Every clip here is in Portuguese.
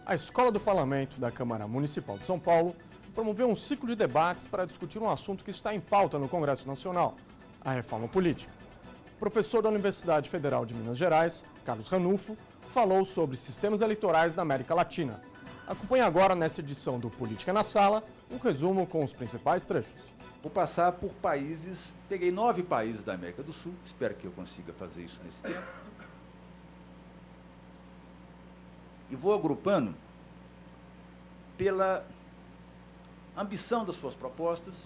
A Escola do Parlamento da Câmara Municipal de São Paulo promoveu um ciclo de debates para discutir um assunto que está em pauta no Congresso Nacional, a reforma política. O professor da Universidade Federal de Minas Gerais, Carlos Ranulfo, falou sobre sistemas eleitorais na América Latina. Acompanhe agora, nesta edição do Política na Sala, um resumo com os principais trechos. Vou passar por países, peguei 9 países da América do Sul, espero que eu consiga fazer isso nesse tempo. E vou agrupando pela ambição das suas propostas,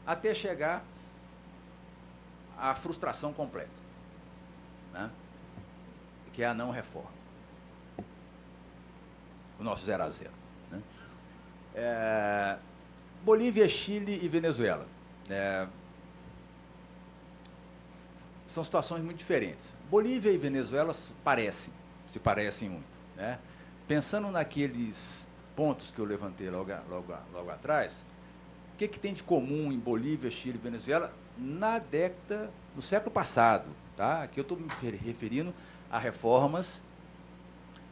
até chegar à frustração completa, né? Que é a não reforma. O nosso 0 a 0. Né? Bolívia, Chile e Venezuela. São situações muito diferentes. Bolívia e Venezuela se parecem muito. Né? Pensando naqueles pontos que eu levantei logo atrás, o que tem de comum em Bolívia, Chile e Venezuela no século passado? Tá? Aqui eu estou me referindo a reformas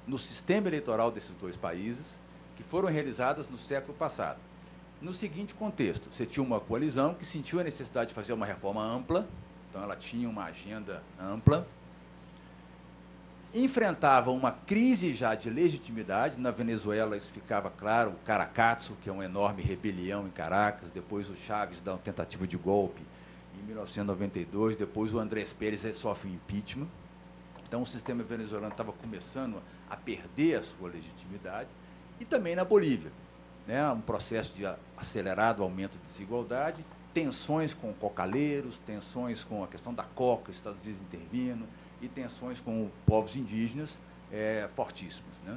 no sistema eleitoral desses dois países que foram realizadas no século passado. No seguinte contexto, você tinha uma coalizão que sentiu a necessidade de fazer uma reforma ampla, então ela tinha uma agenda ampla, enfrentava uma crise já de legitimidade. Na Venezuela isso ficava claro, o Caracatzo, que é uma enorme rebelião em Caracas, depois o Chávez dá uma tentativa de golpe em 1992, depois o Andrés Pérez sofre um impeachment. Então o sistema venezuelano estava começando a perder a sua legitimidade. E também na Bolívia, né, um processo de acelerado aumento de desigualdade, tensões com cocaleiros, tensões com a questão da coca, Estados Unidos intervindo, e tensões com povos indígenas fortíssimos. Né?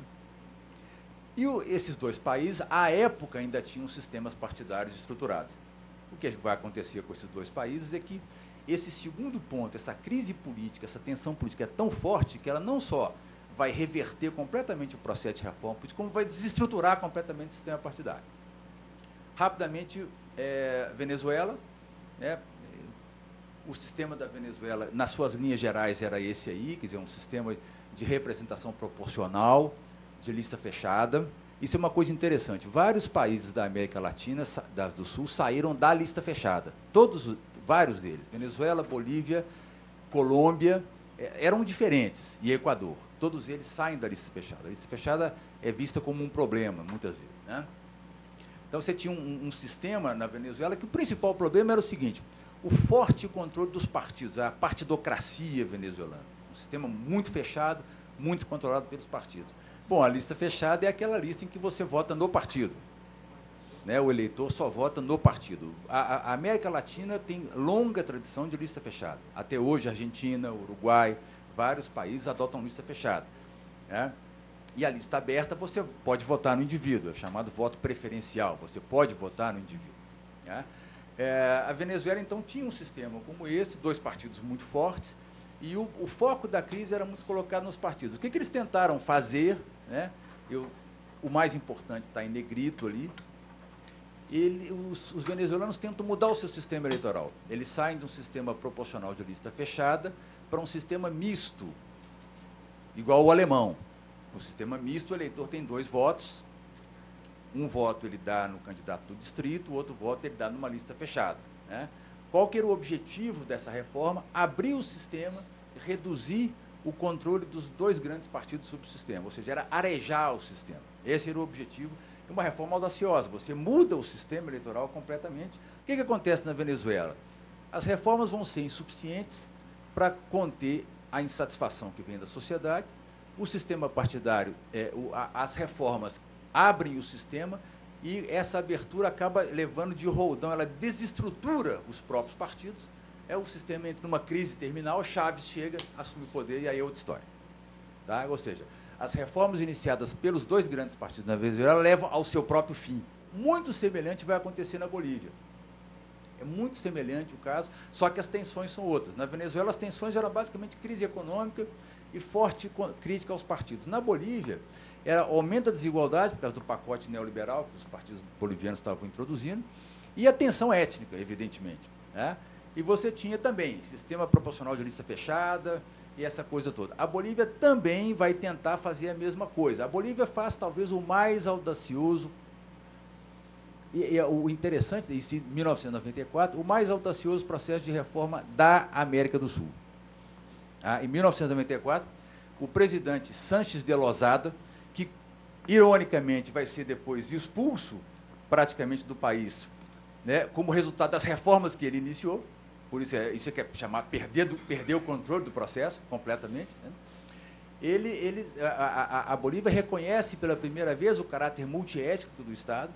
E esses dois países, à época, ainda tinham sistemas partidários estruturados. O que vai acontecer com esses dois países é que esse segundo ponto, essa crise política, essa tensão política é tão forte que ela não só vai reverter completamente o processo de reforma política, como vai desestruturar completamente o sistema partidário. Rapidamente, Venezuela, né? O sistema da Venezuela, nas suas linhas gerais, era esse aí, quer dizer, um sistema de representação proporcional, de lista fechada. Isso é uma coisa interessante. Vários países da América Latina, do Sul, saíram da lista fechada. Vários deles. Venezuela, Bolívia, Colômbia, eram diferentes. E Equador. Todos eles saem da lista fechada. A lista fechada é vista como um problema, muitas vezes. Né? Então, você tinha um sistema na Venezuela que o principal problema era o seguinte: o forte controle dos partidos, a partidocracia venezuelana. Um sistema muito fechado, muito controlado pelos partidos. Bom, a lista fechada é aquela lista em que você vota no partido. Né? O eleitor só vota no partido. A América Latina tem longa tradição de lista fechada. Até hoje, Argentina, Uruguai, vários países adotam lista fechada. Né? E a lista aberta, você pode votar no indivíduo, é chamado voto preferencial. Você pode votar no indivíduo. Né? A Venezuela, então, tinha um sistema como esse, dois partidos muito fortes, e o foco da crise era muito colocado nos partidos. O que eles tentaram fazer, né? O mais importante está em negrito ali, os venezuelanos tentam mudar o seu sistema eleitoral. Eles saem de um sistema proporcional de lista fechada para um sistema misto, igual o alemão. No sistema misto, o eleitor tem 2 votos. Um voto ele dá no candidato do distrito, o outro voto ele dá numa lista fechada. Né? Qual que era o objetivo dessa reforma? Abrir o sistema e reduzir o controle dos 2 grandes partidos sobre o sistema, ou seja, era arejar o sistema. Esse era o objetivo de uma reforma audaciosa. Você muda o sistema eleitoral completamente. O que acontece na Venezuela? As reformas vão ser insuficientes para conter a insatisfação que vem da sociedade. O sistema partidário, as reformas abrem o sistema e essa abertura acaba levando de roldão, ela desestrutura os próprios partidos. O sistema entra numa crise terminal, Chávez chega, assume o poder e aí é outra história. Tá? Ou seja, as reformas iniciadas pelos 2 grandes partidos na Venezuela levam ao seu próprio fim. Muito semelhante vai acontecer na Bolívia. É muito semelhante o caso, só que as tensões são outras. Na Venezuela, as tensões eram basicamente crise econômica e forte crítica aos partidos. Na Bolívia, aumento da desigualdade, por causa do pacote neoliberal que os partidos bolivianos estavam introduzindo, e a tensão étnica, evidentemente. Né? E você tinha também sistema proporcional de lista fechada, e essa coisa toda. A Bolívia também vai tentar fazer a mesma coisa. A Bolívia faz talvez o mais audacioso, e o interessante, isso em 1994, o mais audacioso processo de reforma da América do Sul. Em 1994, o presidente Sánchez de Lozada, que ironicamente vai ser depois expulso praticamente do país, né, como resultado das reformas que ele iniciou, por isso isso é chamar perder o controle do processo completamente, né? A Bolívia reconhece pela primeira vez o caráter multiétnico do Estado,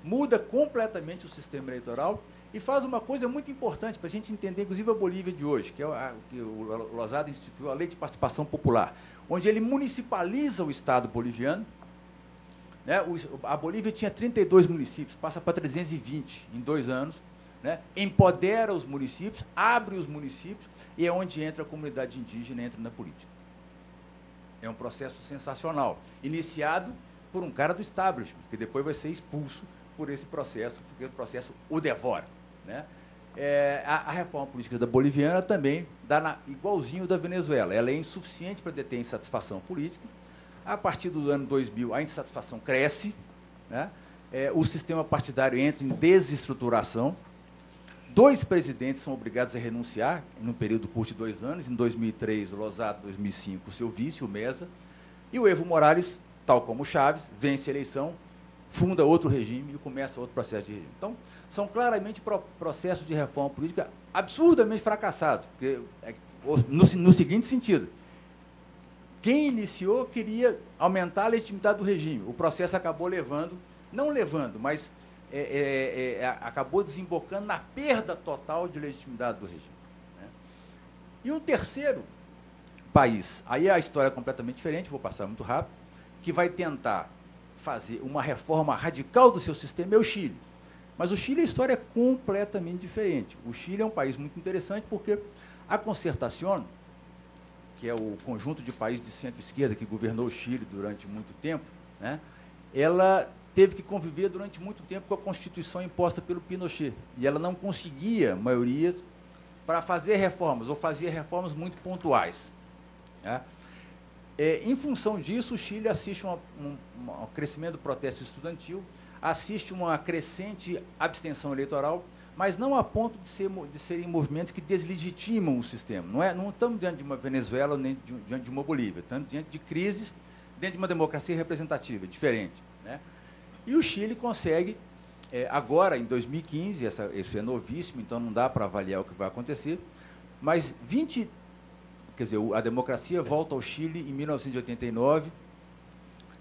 muda completamente o sistema eleitoral e faz uma coisa muito importante para a gente entender, inclusive, a Bolívia de hoje, que o Lozada instituiu a Lei de Participação Popular, onde ele municipaliza o Estado boliviano, né? A Bolívia tinha 32 municípios, passa para 320 em 2 anos, né? Empodera os municípios, abre os municípios, e é onde entra a comunidade indígena, entra na política. É um processo sensacional, iniciado por um cara do establishment, que depois vai ser expulso por esse processo, porque o processo o devora, né? A reforma política da boliviana também dá igualzinho da Venezuela. Ela é insuficiente para deter insatisfação política. A partir do ano 2000, a insatisfação cresce, né? O sistema partidário entra em desestruturação. 2 presidentes são obrigados a renunciar, num período curto de 2 anos. Em 2003, o Lozada, em 2005, o seu vice, o Mesa. E o Evo Morales, tal como o Chávez, vence a eleição, funda outro regime e começa outro processo de regime. Então, são claramente processos de reforma política absurdamente fracassados, porque, no seguinte sentido, quem iniciou queria aumentar a legitimidade do regime. O processo acabou mas acabou desembocando na perda total de legitimidade do regime, né? E um terceiro país, aí a história é completamente diferente, vou passar muito rápido, que vai tentar fazer uma reforma radical do seu sistema é o Chile. Mas o Chile, a história é completamente diferente. O Chile é um país muito interessante porque a Concertación, que é o conjunto de países de centro-esquerda que governou o Chile durante muito tempo, né, ela teve que conviver durante muito tempo com a Constituição imposta pelo Pinochet. E ela não conseguia maiorias para fazer reformas, ou fazia reformas muito pontuais, né? Em função disso, o Chile assiste um crescimento do protesto estudantil, assiste uma crescente abstenção eleitoral, mas não a ponto de serem movimentos que deslegitimam o sistema. Não estamos diante de uma Venezuela nem diante de uma Bolívia, estamos diante de crises dentro de uma democracia representativa, diferente, né? E o Chile consegue, agora, em 2015, isso é novíssimo, então não dá para avaliar o que vai acontecer, mas a democracia volta ao Chile em 1989,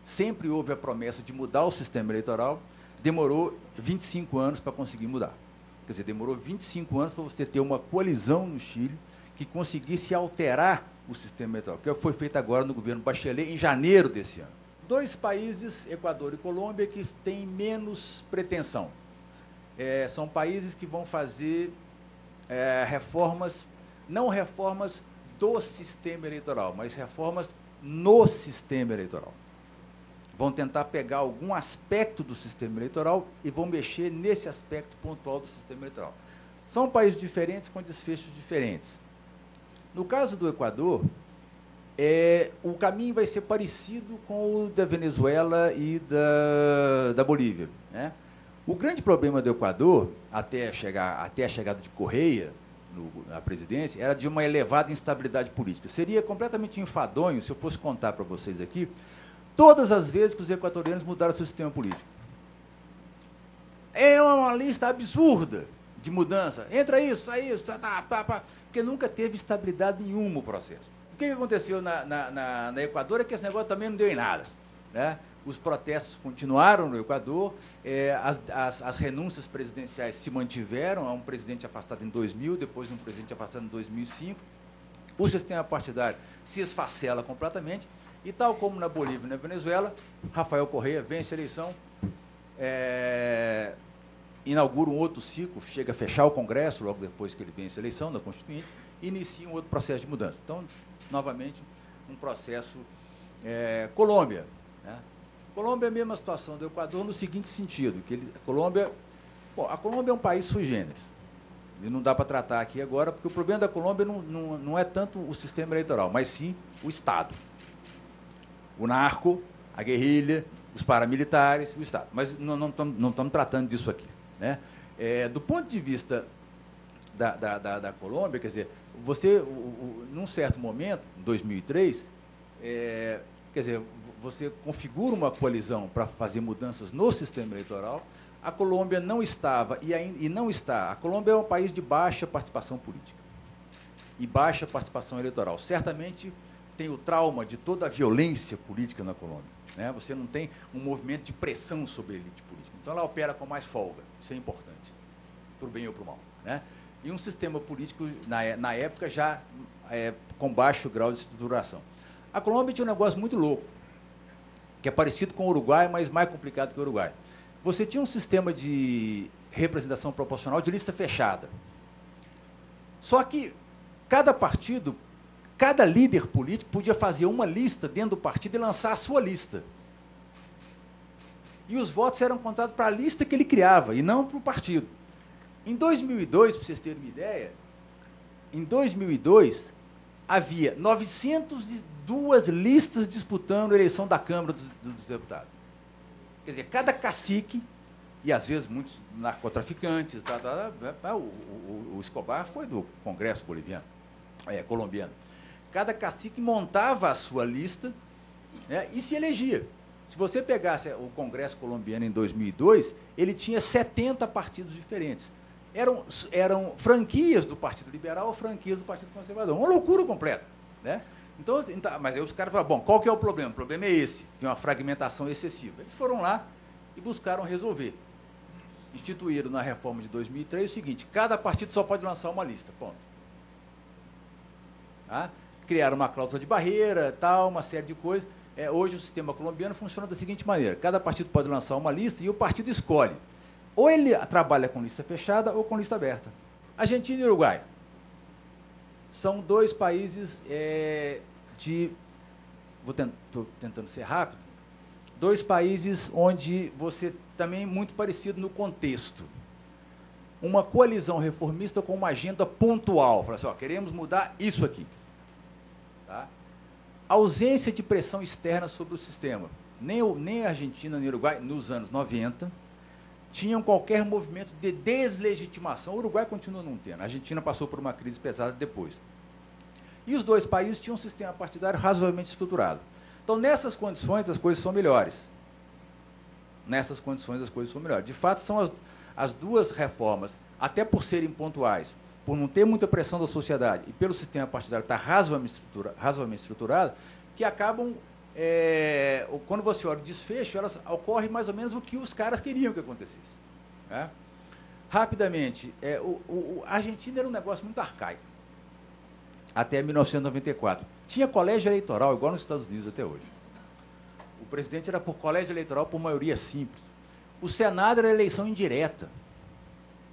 sempre houve a promessa de mudar o sistema eleitoral, demorou 25 anos para conseguir mudar. Quer dizer, demorou 25 anos para você ter uma coalizão no Chile que conseguisse alterar o sistema eleitoral, que é o que foi feito agora no governo Bachelet, em janeiro desse ano. 2 países, Equador e Colômbia, que têm menos pretensão. São países que vão fazer reformas, não reformas do sistema eleitoral, mas reformas no sistema eleitoral. Vão tentar pegar algum aspecto do sistema eleitoral e vão mexer nesse aspecto pontual do sistema eleitoral. São países diferentes com desfechos diferentes. No caso do Equador, o caminho vai ser parecido com o da Venezuela e da Bolívia, né? O grande problema do Equador, até a chegada de Correia na presidência, era de uma elevada instabilidade política. Seria completamente enfadonho se eu fosse contar para vocês aqui todas as vezes que os equatorianos mudaram seu sistema político. É uma lista absurda de mudança. Entra isso, sai isso, porque nunca teve estabilidade nenhuma o processo. O que aconteceu na Equador é que esse negócio também não deu em nada, né? Os protestos continuaram no Equador, as renúncias presidenciais se mantiveram, há um presidente afastado em 2000, depois um presidente afastado em 2005. O sistema partidário se esfacela completamente, e tal como na Bolívia e na Venezuela, Rafael Correa vence a eleição, inaugura um outro ciclo, chega a fechar o Congresso, logo depois que ele vence a eleição da Constituinte, e inicia um outro processo de mudança. Então, novamente, um processo Colômbia, né? Colômbia é a mesma situação do Equador no seguinte sentido, que a Colômbia é um país sui generis, E não dá para tratar aqui agora, porque o problema da Colômbia não é tanto o sistema eleitoral, mas sim o Estado. O narco, a guerrilha, os paramilitares, o Estado. Mas não estamos tratando disso aqui, né? Do ponto de vista da Colômbia, quer dizer, você, num certo momento, em 2003, quer dizer, você configura uma coalizão para fazer mudanças no sistema eleitoral. A Colômbia não estava e não está. A Colômbia é um país de baixa participação política e baixa participação eleitoral. Certamente tem o trauma de toda a violência política na Colômbia, né? Você não tem um movimento de pressão sobre a elite política. Então, ela opera com mais folga. Isso é importante, para o bem ou para o mal, né? E um sistema político, na época, já com baixo grau de estruturação. A Colômbia tinha um negócio muito louco, que é parecido com o Uruguai, mas mais complicado que o Uruguai. Você tinha um sistema de representação proporcional de lista fechada. Só que cada partido, cada líder político podia fazer uma lista dentro do partido e lançar a sua lista. E os votos eram contados para a lista que ele criava, e não para o partido. Em 2002, para vocês terem uma ideia, em 2002, havia 902 listas disputando a eleição da Câmara dos Deputados. Quer dizer, cada cacique, e às vezes muitos narcotraficantes, o Escobar foi do Congresso boliviano, colombiano. Cada cacique montava a sua lista, né, e se elegia. Se você pegasse o Congresso colombiano em 2002, ele tinha 70 partidos diferentes. Eram franquias do Partido Liberal ou franquias do Partido Conservador. Uma loucura completa, né? Então, mas aí os caras falaram, bom, qual que é o problema? O problema é esse, tem uma fragmentação excessiva. Eles foram lá e buscaram resolver. Instituíram na reforma de 2003 o seguinte: cada partido só pode lançar uma lista, ponto. Tá? Criaram uma cláusula de barreira, tal, uma série de coisas. Hoje o sistema colombiano funciona da seguinte maneira: cada partido pode lançar uma lista e o partido escolhe. Ou ele trabalha com lista fechada ou com lista aberta. Argentina e Uruguai são dois países estou tentando ser rápido, dois países onde você também muito parecido no contexto. Uma coalizão reformista com uma agenda pontual. Fala assim, queremos mudar isso aqui. Tá? Ausência de pressão externa sobre o sistema. Nem a Argentina nem o Uruguai, nos anos 90, tinham qualquer movimento de deslegitimação. O Uruguai continua não tendo. A Argentina passou por uma crise pesada depois. E os dois países tinham um sistema partidário razoavelmente estruturado. Então, nessas condições, as coisas são melhores. Nessas condições, as coisas são melhores. De fato, são as duas reformas, até por serem pontuais, por não ter muita pressão da sociedade e pelo sistema partidário estar razoavelmente estruturado, que acabam, quando você olha o desfecho, elas ocorrem mais ou menos o que os caras queriam que acontecesse. Né? Rapidamente, a Argentina era um negócio muito arcaico, até 1994. Tinha colégio eleitoral, igual nos Estados Unidos até hoje. O presidente era por colégio eleitoral por maioria simples. O Senado era eleição indireta.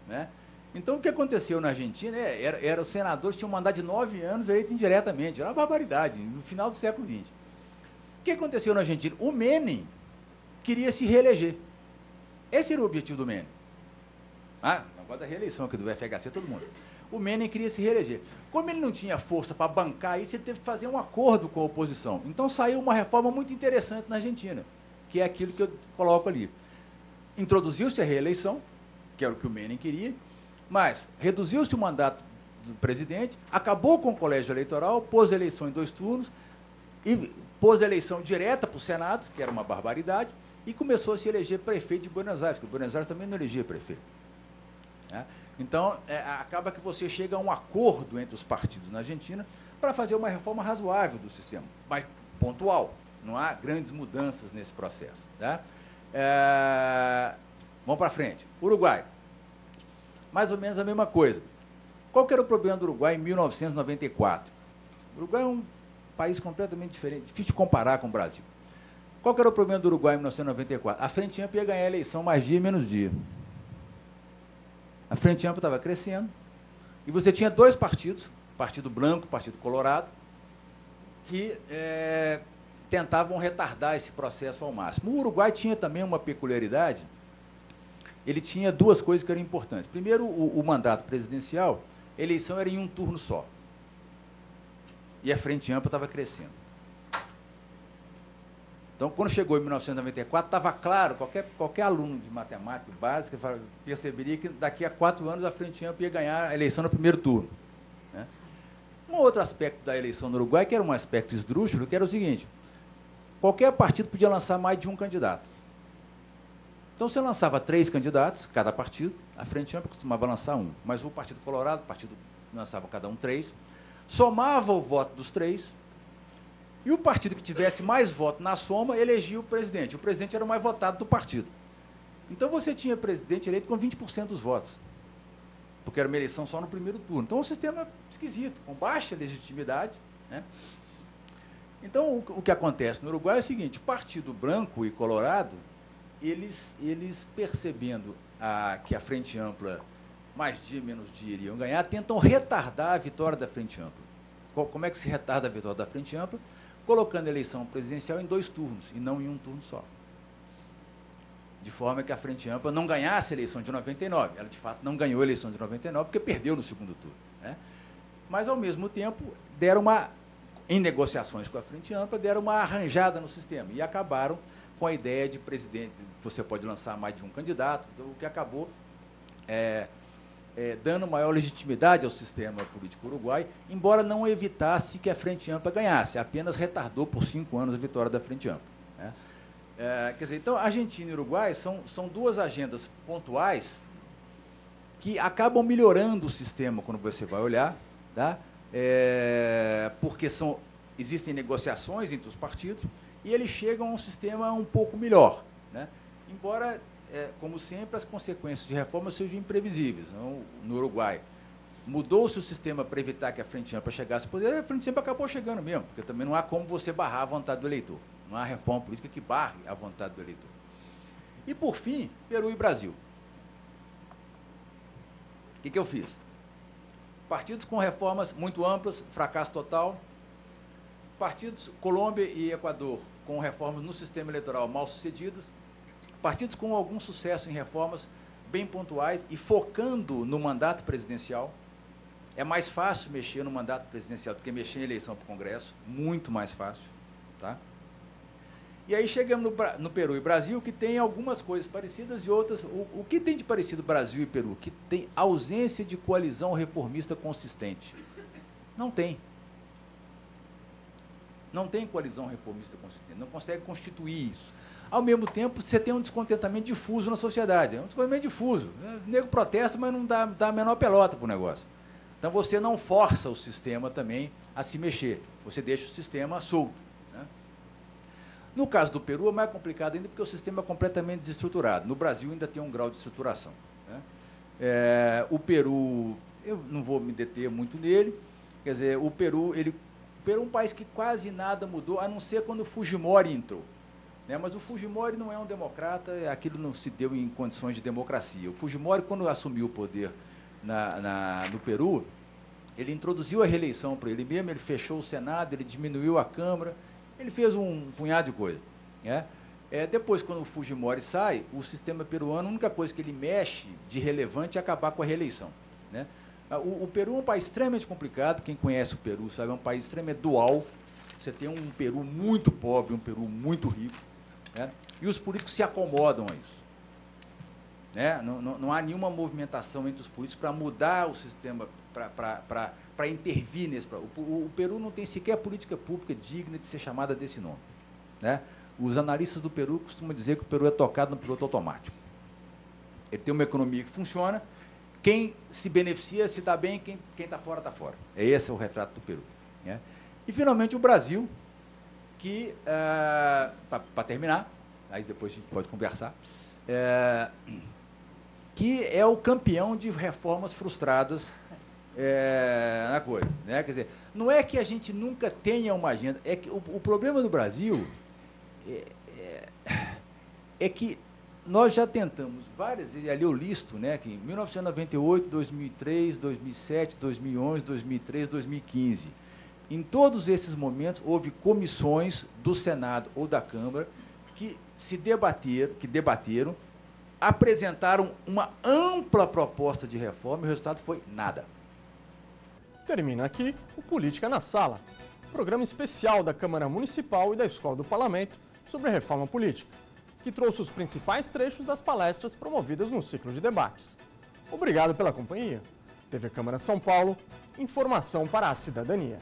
Né? Então, o que aconteceu na Argentina era os senadores tinham um mandato de 9 anos eleito indiretamente. Era uma barbaridade, no final do século XX. O que aconteceu na Argentina? O Menem queria se reeleger. Esse era o objetivo do Menem. Agora da reeleição aqui do FHC, todo mundo. O Menem queria se reeleger. Como ele não tinha força para bancar isso, ele teve que fazer um acordo com a oposição. Então, saiu uma reforma muito interessante na Argentina, que é aquilo que eu coloco ali. Introduziu-se a reeleição, que era o que o Menem queria, mas reduziu-se o mandato do presidente, acabou com o colégio eleitoral, pôs a eleição em 2 turnos, e pôs a eleição direta para o Senado, que era uma barbaridade, e começou a se eleger prefeito de Buenos Aires, porque Buenos Aires também não elegia prefeito. Né? Então, acaba que você chega a um acordo entre os partidos na Argentina para fazer uma reforma razoável do sistema, mas pontual. Não há grandes mudanças nesse processo. Tá? Vamos para frente. Uruguai. Mais ou menos a mesma coisa. Qual que era o problema do Uruguai em 1994? O Uruguai é um país completamente diferente, difícil de comparar com o Brasil. Qual que era o problema do Uruguai em 1994? A Frente Ampla ia ganhar a eleição mais dia menos dia. A Frente Ampla estava crescendo e você tinha 2 partidos, Partido Branco e Partido Colorado, que tentavam retardar esse processo ao máximo. O Uruguai tinha também uma peculiaridade, ele tinha duas coisas que eram importantes. Primeiro, o mandato presidencial, a eleição era em um turno só. E a Frente Ampla estava crescendo. Então, quando chegou em 1994, estava claro, qualquer aluno de matemática básica perceberia que daqui a 4 anos a Frente Ampla ia ganhar a eleição no primeiro turno. Né? Um outro aspecto da eleição no Uruguai, que era um aspecto esdrúxulo, que era o seguinte: qualquer partido podia lançar mais de um candidato. Então, você lançava 3 candidatos, cada partido, a Frente Ampla costumava lançar um, mas o Partido Colorado, o partido lançava cada um 3, somava o voto dos 3, e o partido que tivesse mais voto na soma elegia o presidente. O presidente era o mais votado do partido. Então, você tinha presidente eleito com 20% dos votos, porque era uma eleição só no primeiro turno. Então, um sistema esquisito, com baixa legitimidade. Né? Então, o que acontece no Uruguai é o seguinte: o Partido Branco e Colorado, eles percebendo que a Frente Ampla, mais dia, menos dia, iriam ganhar, tentam retardar a vitória da Frente Ampla. Como é que se retarda a vitória da Frente Ampla? Colocando a eleição presidencial em 2 turnos, e não em um turno só. De forma que a Frente Ampla não ganhasse a eleição de 99. Ela, de fato, não ganhou a eleição de 99, porque perdeu no segundo turno. Né? Mas, ao mesmo tempo, em negociações com a Frente Ampla, deram uma arranjada no sistema, e acabaram com a ideia de presidente, você pode lançar mais de um candidato, o que acabou dando maior legitimidade ao sistema político uruguai, embora não evitasse que a Frente Ampla ganhasse, apenas retardou por 5 anos a vitória da Frente Ampla. Né? Quer dizer, então, Argentina e Uruguai são 2 agendas pontuais que acabam melhorando o sistema quando você vai olhar, tá? Porque existem negociações entre os partidos e eles chegam a um sistema um pouco melhor. Né? Embora, como sempre, as consequências de reforma sejam imprevisíveis. No Uruguai, mudou-se o sistema para evitar que a Frente Ampla chegasse ao poder, a Frente Ampla acabou chegando mesmo, porque também não há como você barrar a vontade do eleitor. Não há reforma política que barre a vontade do eleitor. E, por fim, Peru e Brasil. O que eu fiz? Partidos com reformas muito amplas, fracasso total. Partidos, Colômbia e Equador, com reformas no sistema eleitoral mal sucedidas. Partidos com algum sucesso em reformas bem pontuais e focando no mandato presidencial. É mais fácil mexer no mandato presidencial do que mexer em eleição para o Congresso, muito mais fácil. Tá? E aí chegamos no Peru e Brasil, que tem algumas coisas parecidas e outras. O que tem de parecido Brasil e Peru? Que tem ausência de coalizão reformista consistente. Não tem. Não tem coalizão reformista consistente, não consegue constituir isso. Ao mesmo tempo, você tem um descontentamento difuso na sociedade. É um descontentamento difuso. O nego protesta, mas não dá a menor pelota para o negócio. Então, você não força o sistema também a se mexer. Você deixa o sistema solto. Né? No caso do Peru, é mais complicado ainda, porque o sistema é completamente desestruturado. No Brasil, ainda tem um grau de estruturação. Né? O Peru, eu não vou me deter muito nele, quer dizer, o Peru é um país que quase nada mudou, a não ser quando o Fujimori entrou. Né? Mas o Fujimori não é um democrata, aquilo não se deu em condições de democracia. O Fujimori, quando assumiu o poder no Peru, ele introduziu a reeleição para ele mesmo, ele fechou o Senado, ele diminuiu a Câmara, ele fez um punhado de coisa. Né? Depois, quando o Fujimori sai, o sistema peruano, a única coisa que ele mexe de relevante é acabar com a reeleição. Né? O Peru é um país extremamente complicado, quem conhece o Peru sabe, é um país extremamente dual. Você tem um Peru muito pobre, um Peru muito rico, né? E os políticos se acomodam a isso. Né? Não há nenhuma movimentação entre os políticos para mudar o sistema, para intervir nesse. O Peru não tem sequer política pública digna de ser chamada desse nome. Né? Os analistas do Peru costumam dizer que o Peru é tocado no piloto automático. Ele tem uma economia que funciona. Quem se beneficia se está bem, quem está fora, está fora. Esse é o retrato do Peru. Né? E, finalmente, o Brasil, que, para terminar, aí depois a gente pode conversar, que é o campeão de reformas frustradas na coisa. Né? Quer dizer, não é que a gente nunca tenha uma agenda, é que o problema do Brasil é que nós já tentamos várias vezes, ali eu listo, né, que em 1998, 2003, 2007, 2011, 2013, 2015, em todos esses momentos houve comissões do Senado ou da Câmara que debateram apresentaram uma ampla proposta de reforma e o resultado foi nada. Termina aqui o Política na Sala, programa especial da Câmara Municipal e da Escola do Parlamento sobre a reforma política, que trouxe os principais trechos das palestras promovidas no ciclo de debates. Obrigado pela companhia. TV Câmara São Paulo, informação para a cidadania.